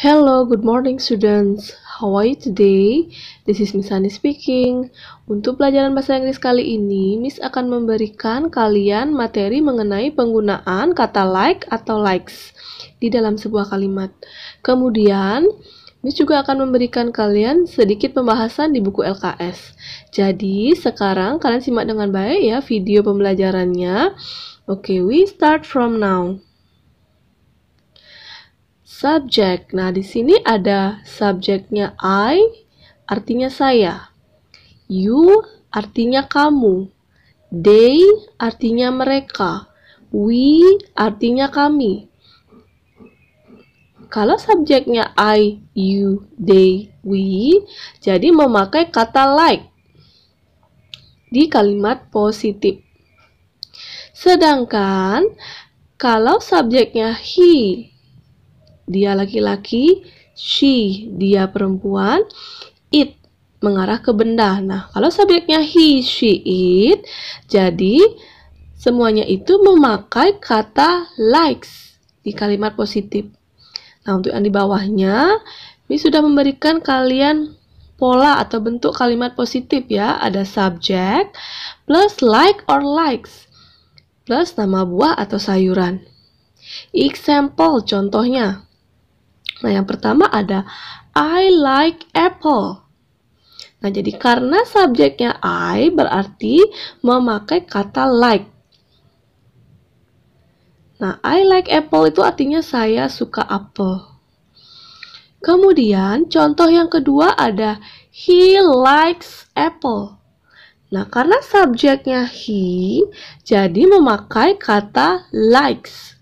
Hello, good morning students. How are you today? This is Miss Hani speaking. Untuk pelajaran bahasa Inggris kali ini, Miss akan memberikan kalian materi mengenai penggunaan kata like atau likes di dalam sebuah kalimat. Kemudian, Miss juga akan memberikan kalian sedikit pembahasan di buku LKS. Jadi, sekarang kalian simak dengan baik ya video pembelajarannya. Oke, we start from now. Subjek. Nah, di sini ada subjeknya I, artinya saya. You, artinya kamu. They, artinya mereka. We, artinya kami. Kalau subjeknya I, you, they, we, jadi memakai kata like di kalimat positif. Sedangkan kalau subjeknya he, dia laki-laki, she, dia perempuan, it, mengarah ke benda. Nah, kalau subjeknya he, she, it, jadi semuanya itu memakai kata likes di kalimat positif. Nah, untuk yang di bawahnya, ini sudah memberikan kalian pola atau bentuk kalimat positif ya. Ada subjek, plus like or likes, plus nama buah atau sayuran. Example, contohnya. Nah, yang pertama ada I like apple. Nah, jadi karena subjeknya I berarti memakai kata like. Nah, I like apple itu artinya saya suka apel. Kemudian, contoh yang kedua ada he likes apple. Nah, karena subjeknya he, jadi memakai kata likes.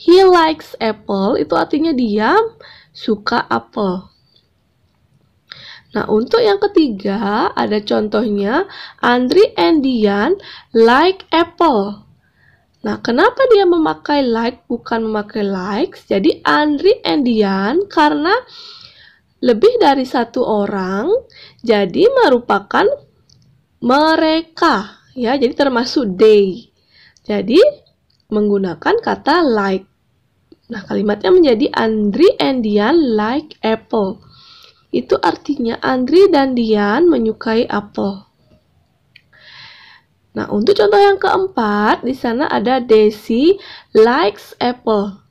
He likes apple itu artinya dia suka apel. Nah, untuk yang ketiga ada contohnya Andri and Dian like apple. Nah, kenapa dia memakai like bukan memakai likes? Jadi Andri and Dian karena lebih dari satu orang, jadi merupakan mereka ya, jadi termasuk they. Jadi menggunakan kata like. Nah, kalimatnya menjadi Andri and Dian like apple. Itu artinya Andri dan Dian menyukai apel. Nah, untuk contoh yang keempat, di sana ada Desi likes apple.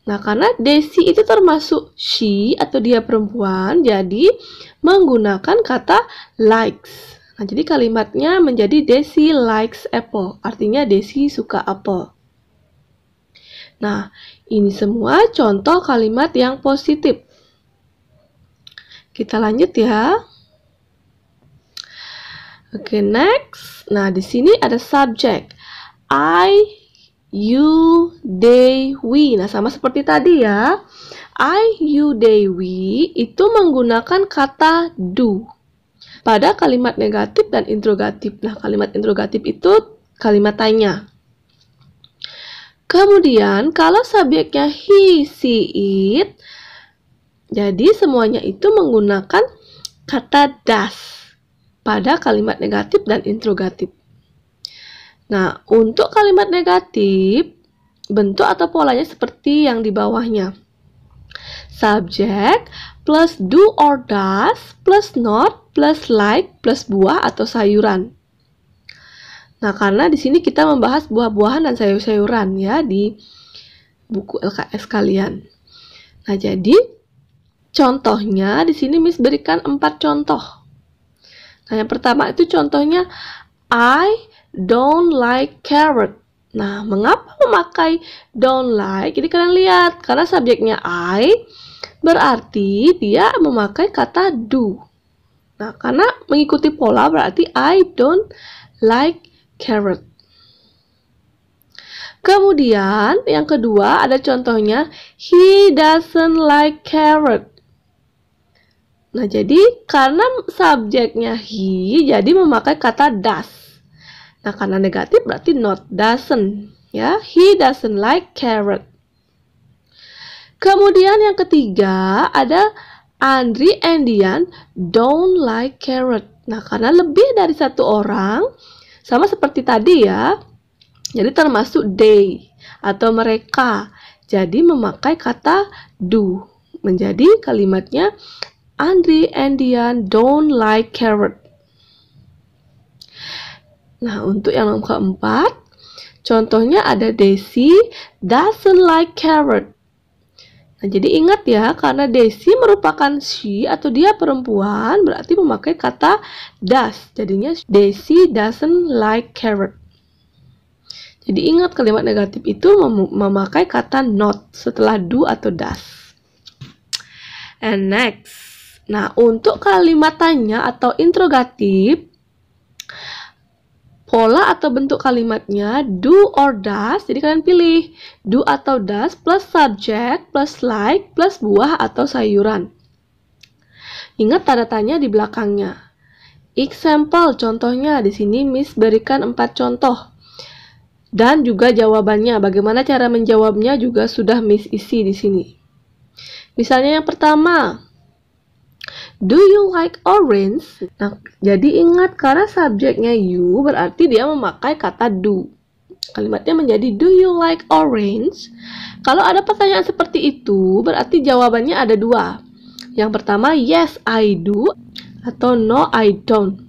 Nah, karena Desi itu termasuk she atau dia perempuan, jadi menggunakan kata likes. Nah, jadi kalimatnya menjadi Desi likes apple. Artinya Desi suka apel. Nah, ini semua contoh kalimat yang positif. Kita lanjut ya. Oke, next. Nah, di sini ada subjek. I, you, they, we. Nah, sama seperti tadi ya. I, you, they, we itu menggunakan kata do pada kalimat negatif dan interrogatif. Nah, kalimat interrogatif itu kalimat tanya. Kemudian, kalau subjeknya he, she, it, jadi semuanya itu menggunakan kata does pada kalimat negatif dan interrogatif. Nah, untuk kalimat negatif, bentuk atau polanya seperti yang di bawahnya. Subjek plus do or does plus not plus like plus buah atau sayuran. Nah, karena di sini kita membahas buah-buahan dan sayur-sayuran ya di buku LKS kalian. Nah, jadi contohnya di sini Miss berikan 4 contoh. Nah, yang pertama itu contohnya I don't like carrot. Nah, mengapa memakai don't like? Jadi kalian lihat, karena subjeknya I berarti dia memakai kata do. Nah, karena mengikuti pola berarti I don't like carrot. Kemudian yang kedua ada contohnya he doesn't like carrot. Nah, jadi karena subjeknya he jadi memakai kata does. Nah, karena negatif berarti not, doesn't ya. He doesn't like carrot. Kemudian yang ketiga ada Andri and Dian don't like carrot. Nah, karena lebih dari satu orang, sama seperti tadi ya, jadi termasuk they atau mereka, jadi memakai kata do. menjadi kalimatnya Andri and Dian don't like carrot. Nah, untuk yang nomor keempat, contohnya ada Desi doesn't like carrot. Nah, jadi ingat ya, karena Desi merupakan she atau dia perempuan, berarti memakai kata does. Jadinya Desi doesn't like carrot. Jadi ingat, kalimat negatif itu memakai kata not setelah do atau does. And next. Nah, untuk kalimat tanya atau interrogatif, pola atau bentuk kalimatnya do or does. Jadi kalian pilih do atau does plus subject plus like plus buah atau sayuran. Ingat tanda tanya di belakangnya. Example, contohnya di sini Miss berikan 4 contoh. Dan juga jawabannya, bagaimana cara menjawabnya juga sudah Miss isi di sini. Misalnya yang pertama, do you like orange? Nah, jadi ingat karena subjeknya you berarti dia memakai kata do. Kalimatnya menjadi do you like orange? Kalau ada pertanyaan seperti itu, berarti jawabannya ada 2. Yang pertama, yes I do atau no I don't.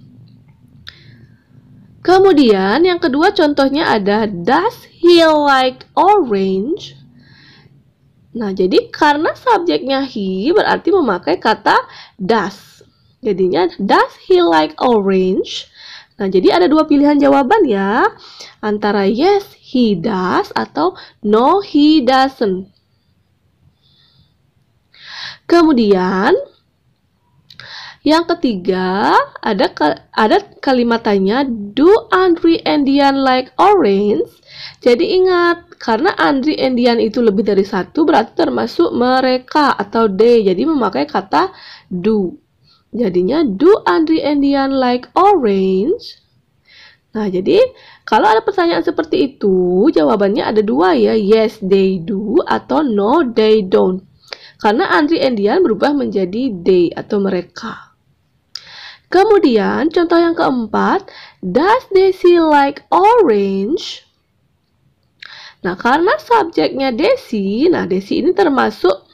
Kemudian yang kedua contohnya ada does he like orange? Nah, jadi karena subjeknya he berarti memakai kata does. Jadinya does he like orange? Nah, jadi ada 2 pilihan jawaban ya. Antara yes he does atau no he doesn't. Kemudian yang ketiga, ada kalimat tanya, do Andri and Dian like orange? Jadi ingat, karena Andri and Dian itu lebih dari 1, berarti termasuk mereka atau they. Jadi memakai kata do. Jadinya, do Andri and Dian like orange? Nah, jadi kalau ada pertanyaan seperti itu, jawabannya ada 2 ya. Yes, they do atau no, they don't. Karena Andri and Dian berubah menjadi they atau mereka. Kemudian contoh yang keempat, does Desi like orange? Nah, karena subjeknya Desi, nah Desi ini termasuk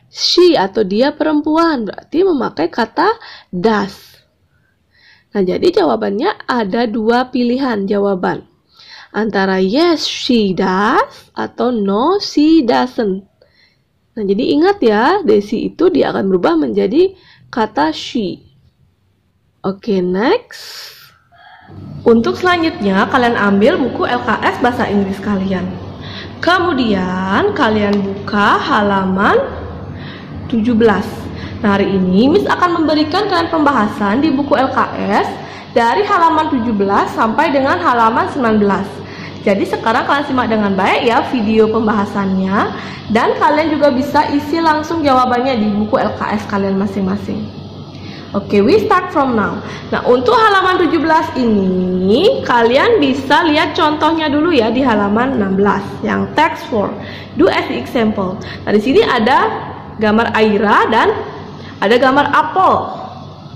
she atau dia perempuan, berarti memakai kata does. Nah, jadi jawabannya ada 2 pilihan jawaban. Antara yes she does atau no she doesn't. Nah, jadi ingat ya, Desi itu dia akan berubah menjadi kata she. Oke, next. Untuk selanjutnya, kalian ambil buku LKS Bahasa Inggris kalian. Kemudian, kalian buka halaman 17. Nah, hari ini Miss akan memberikan kalian pembahasan di buku LKS dari halaman 17 sampai dengan halaman 19. Jadi sekarang kalian simak dengan baik ya video pembahasannya. Dan kalian juga bisa isi langsung jawabannya di buku LKS kalian masing-masing. Oke, we start from now. Nah, untuk halaman 17 ini, kalian bisa lihat contohnya dulu ya di halaman 16, yang text 4. Do as the example. Nah, di sini ada gambar Aira dan ada gambar apple.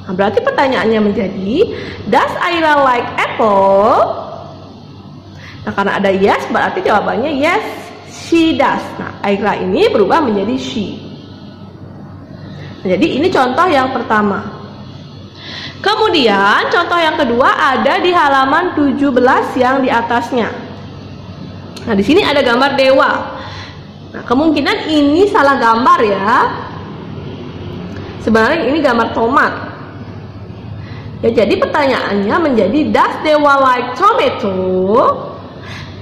Nah, berarti pertanyaannya menjadi, does Aira like apple? Nah, karena ada yes, berarti jawabannya yes, she does. Nah, Aira ini berubah menjadi she. Nah, jadi ini contoh yang pertama. Kemudian contoh yang kedua ada di halaman 17 yang di atasnya. Nah, di sini ada gambar dewa. Nah, kemungkinan ini salah gambar ya. Sebenarnya ini gambar tomat. Ya, jadi pertanyaannya menjadi does dewa like tomato?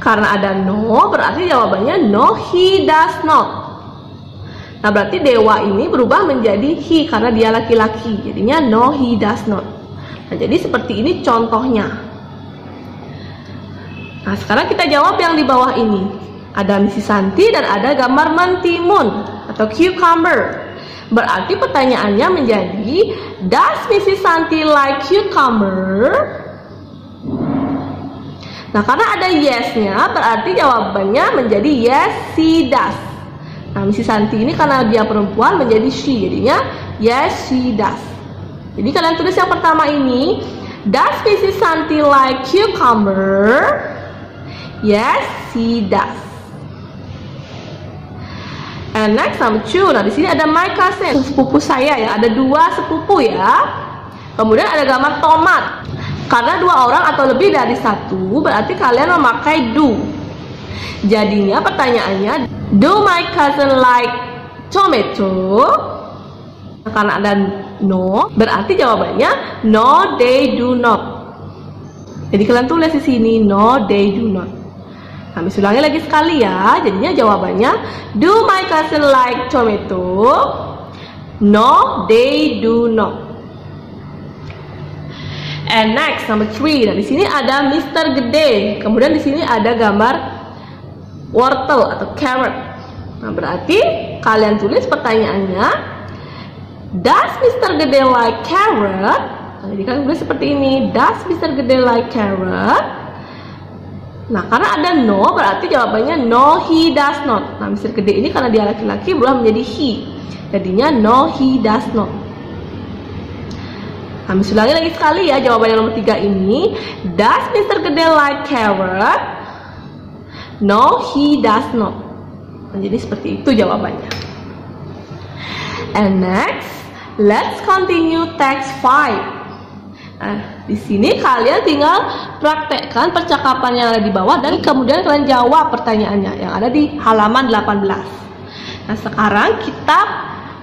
Karena ada no, berarti jawabannya no, he does not. Nah, berarti dewa ini berubah menjadi he karena dia laki-laki. Jadinya no, he does not. Nah, jadi seperti ini contohnya. Nah, sekarang kita jawab yang di bawah ini. Ada Mrs. Santi dan ada gambar mentimun atau cucumber. Berarti pertanyaannya menjadi, does Mrs. Santi like cucumber? Nah, karena ada yes-nya, berarti jawabannya menjadi yes, she does. Nah, Mrs. Santi ini karena dia perempuan menjadi she, jadinya yes, she does. Jadi kalian tulis yang pertama ini, does Mrs. Santi like cucumber? Yes, she does. And next number 2. Nah, di sini ada my cousin, sepupu saya ya. Ada 2 sepupu ya. Kemudian ada gambar tomat. Karena 2 orang atau lebih dari 1, berarti kalian memakai do. Jadinya pertanyaannya, do my cousin like tomato? Nah, karena ada no, berarti jawabannya no, they do not. Jadi kalian tulis di sini no, they do not. Kami ulangi lagi sekali ya. Jadinya jawabannya, do my cousin like tomato? No, they do not. And next number 3. Nah, di sini ada Mr. Gede. Kemudian di sini ada gambar wortel atau carrot. Nah, berarti kalian tulis pertanyaannya, does Mr. Gede like carrot? Nah, jadi kalian tulis seperti ini, does Mr. Gede like carrot? Nah, karena ada no, berarti jawabannya no, he does not. Nah, Mr. Gede ini karena dia laki-laki berubah menjadi he. Jadinya no, he does not. Kami ulangi lagi sekali ya, jawabannya nomor 3 ini, does Mr. Gede like carrot? No, he does not. Nah, jadi seperti itu jawabannya. And next, let's continue text 5. Nah, di sini kalian tinggal praktekkan percakapan yang ada di bawah dan kemudian kalian jawab pertanyaannya yang ada di halaman 18. Nah, sekarang kita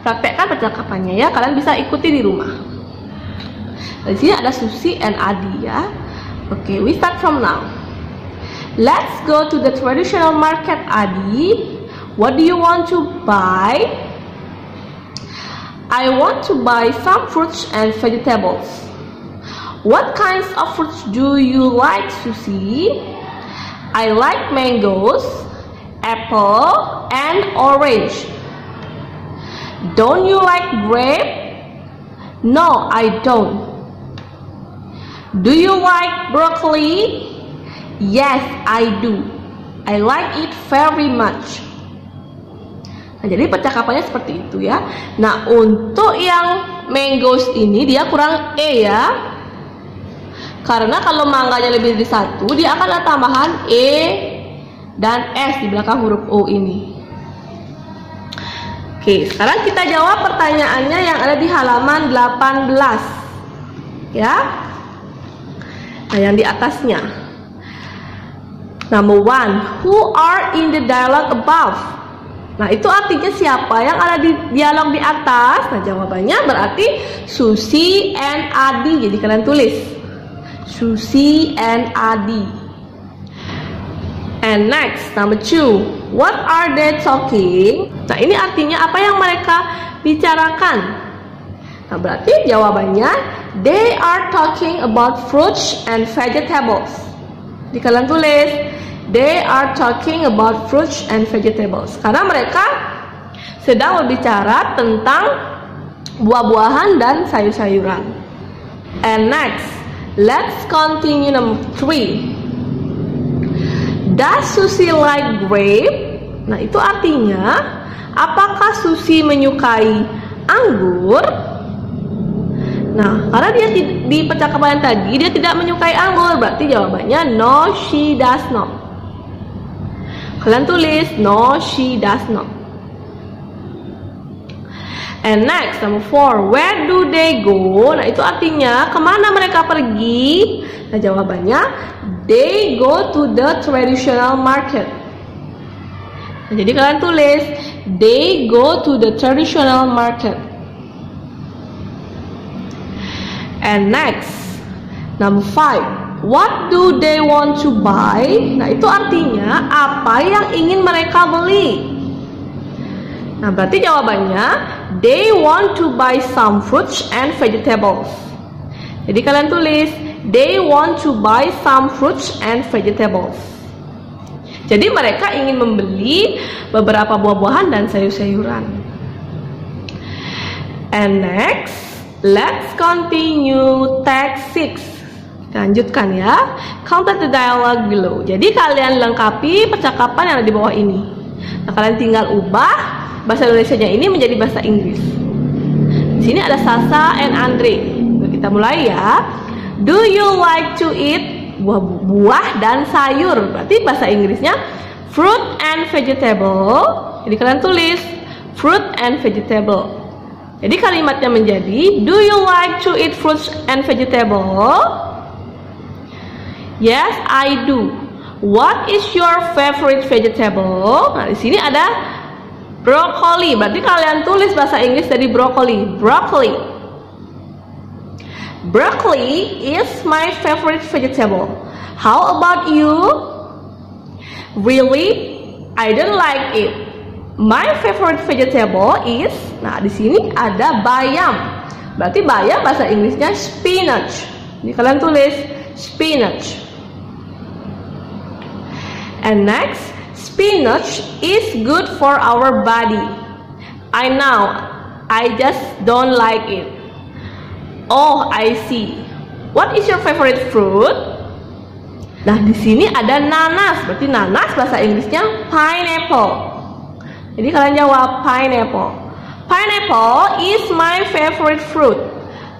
praktekkan percakapannya ya, kalian bisa ikuti di rumah. Di sini ada Susi and Adi ya. Oke, we start from now. Let's go to the traditional market, Adi. What do you want to buy? I want to buy some fruits and vegetables. What kinds of fruits do you like, Susi? I like mangoes, apple, and orange. Don't you like grape? No, I don't. Do you like broccoli? Yes, I do. I like it very much. Nah, jadi percakapannya seperti itu ya. Nah, untuk yang mangoes ini dia kurang E ya. Karena kalau mangganya lebih dari 1, dia akan ada tambahan E dan S di belakang huruf O ini. Oke, sekarang kita jawab pertanyaannya yang ada di halaman 18. Ya. Nah, yang di atasnya. Number 1, who are in the dialogue above? Nah, itu artinya siapa yang ada di dialog di atas? Nah, jawabannya berarti Susi and Adi. Jadi kalian tulis Susi and Adi. And next, number 2, what are they talking? Nah, ini artinya apa yang mereka bicarakan? Nah, berarti jawabannya they are talking about fruits and vegetables. Jadi kalian tulis they are talking about fruits and vegetables. Karena mereka sedang berbicara tentang buah-buahan dan sayur-sayuran. And next, let's continue number 3. Does Susi like grape? Nah, itu artinya apakah Susi menyukai anggur? Nah, karena dia di percakapan tadi dia tidak menyukai anggur, berarti jawabannya no, she does not. Kalian tulis no, she does not. And next, number 4, where do they go? Nah, itu artinya kemana mereka pergi? Nah, jawabannya they go to the traditional market. Nah, jadi kalian tulis they go to the traditional market. And next, number 5, what do they want to buy? Nah, itu artinya apa yang ingin mereka beli. Nah, berarti jawabannya they want to buy some fruits and vegetables. Jadi kalian tulis they want to buy some fruits and vegetables. Jadi mereka ingin membeli beberapa buah-buahan dan sayur-sayuran. And next, let's continue text 6. Lanjutkan ya. Complete the dialogue below. Jadi kalian lengkapi percakapan yang ada di bawah ini. Nah, kalian tinggal ubah bahasa Indonesianya ini menjadi bahasa Inggris. Di sini ada Sasa and Andre. Kita mulai ya. Do you like to eat? Buah dan sayur. Berarti bahasa Inggrisnya fruit and vegetable. Jadi kalian tulis fruit and vegetable. Jadi kalimatnya menjadi, do you like to eat fruits and vegetable? Yes, I do. What is your favorite vegetable? Nah, di sini ada broccoli. Berarti kalian tulis bahasa Inggris dari broccoli. Broccoli. Broccoli is my favorite vegetable. How about you? Really? I don't like it. My favorite vegetable is, nah di sini ada bayam. Berarti bayam bahasa Inggrisnya spinach. Jadi kalian tulis spinach. And next, spinach is good for our body. I know, I just don't like it. Oh, I see. What is your favorite fruit? Nah di sini ada nanas. Berarti nanas bahasa Inggrisnya pineapple. Jadi kalian jawab pineapple. Pineapple is my favorite fruit.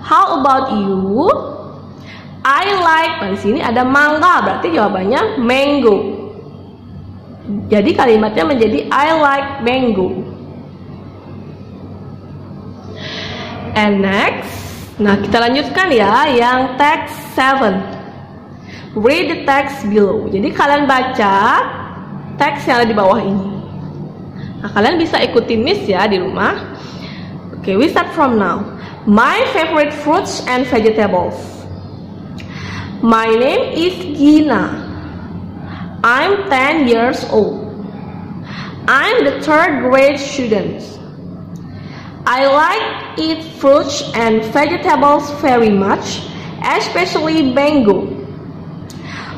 How about you? I like. Nah, di sini ada mangga. Berarti jawabannya mango. Jadi kalimatnya menjadi I like mango. And next, nah kita lanjutkan ya yang text 7. Read the text below. Jadi kalian baca teks yang ada di bawah ini. Nah, kalian bisa ikutin Miss ya di rumah. Okay, we start from now. My favorite fruits and vegetables. My name is Gina. I'm 10 years old. I'm the 3rd grade student. I like eat fruits and vegetables very much, especially mango.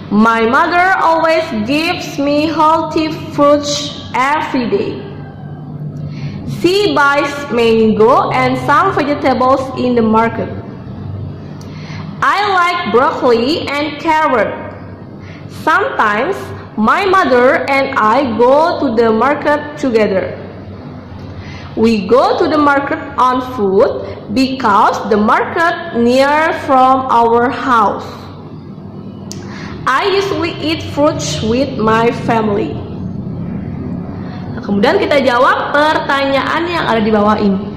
My mother always gives me healthy fruits every day. She buys mango and some vegetables in the market. I like broccoli and carrot. Sometimes my mother and I go to the market together. We go to the market on foot because the market near from our house. I usually eat fruits with my family. Kemudian kita jawab pertanyaan yang ada di bawah ini.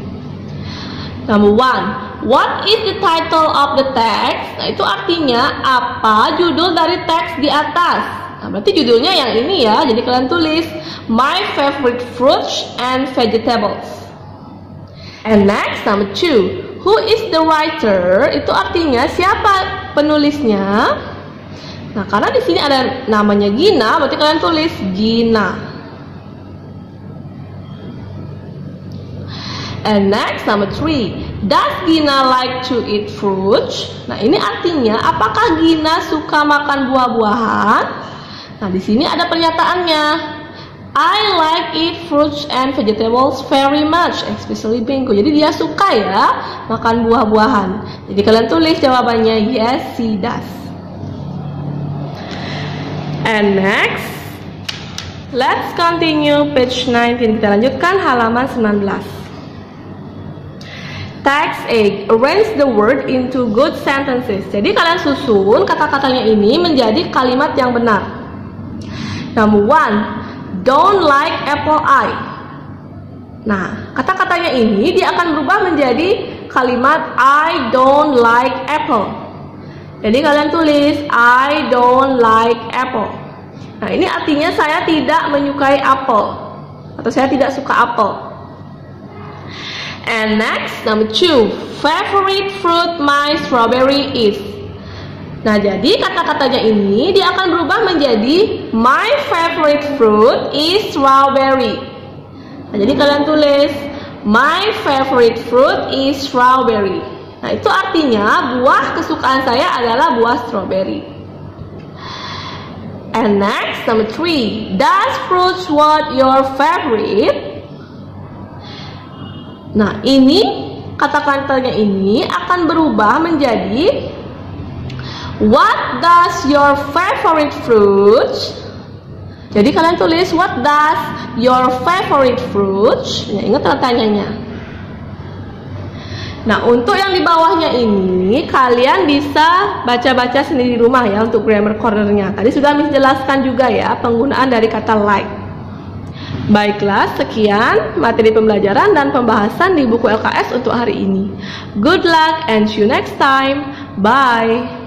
Number 1, what is the title of the text? Nah, itu artinya apa judul dari teks di atas. Nah, berarti judulnya yang ini ya. Jadi kalian tulis My favorite fruits and vegetables. And next, number 2, who is the writer? Itu artinya siapa penulisnya? Nah, karena di sini ada namanya Gina, berarti kalian tulis Gina. And next, number 3, does Gina like to eat fruits? Nah, ini artinya apakah Gina suka makan buah-buahan? Nah, di sini ada pernyataannya. I like eat fruits and vegetables very much, especially mango. Jadi dia suka ya makan buah-buahan. Jadi kalian tulis jawabannya yes, she does. And next, let's continue page 19. Kita lanjutkan halaman 19. Text 8, arrange the word into good sentences. Jadi kalian susun kata-katanya ini menjadi kalimat yang benar. Number 1, don't like apple eye. Nah, kata-katanya ini dia akan berubah menjadi kalimat I don't like apple. Jadi kalian tulis I don't like apple. Nah, ini artinya saya tidak menyukai apel atau saya tidak suka apel. And next, number 2, favorite fruit my strawberry is. Nah, jadi kata-katanya ini dia akan berubah menjadi my favorite fruit is strawberry. Nah, jadi kalian tulis my favorite fruit is strawberry. Nah, itu artinya buah kesukaan saya adalah buah strawberry. And next, number 3, does fruits what your favorite? Nah, ini kata-katanya ini akan berubah menjadi what does your favorite fruits? Jadi kalian tulis what does your favorite fruits? Ya, ingat tanya-tanyanya. Nah, untuk yang di bawahnya ini kalian bisa baca-baca sendiri di rumah ya untuk grammar cornernya. Tadi sudah Miss jelaskan juga ya penggunaan dari kata like. Baiklah, sekian materi pembelajaran dan pembahasan di buku LKS untuk hari ini. Good luck and see you next time. Bye.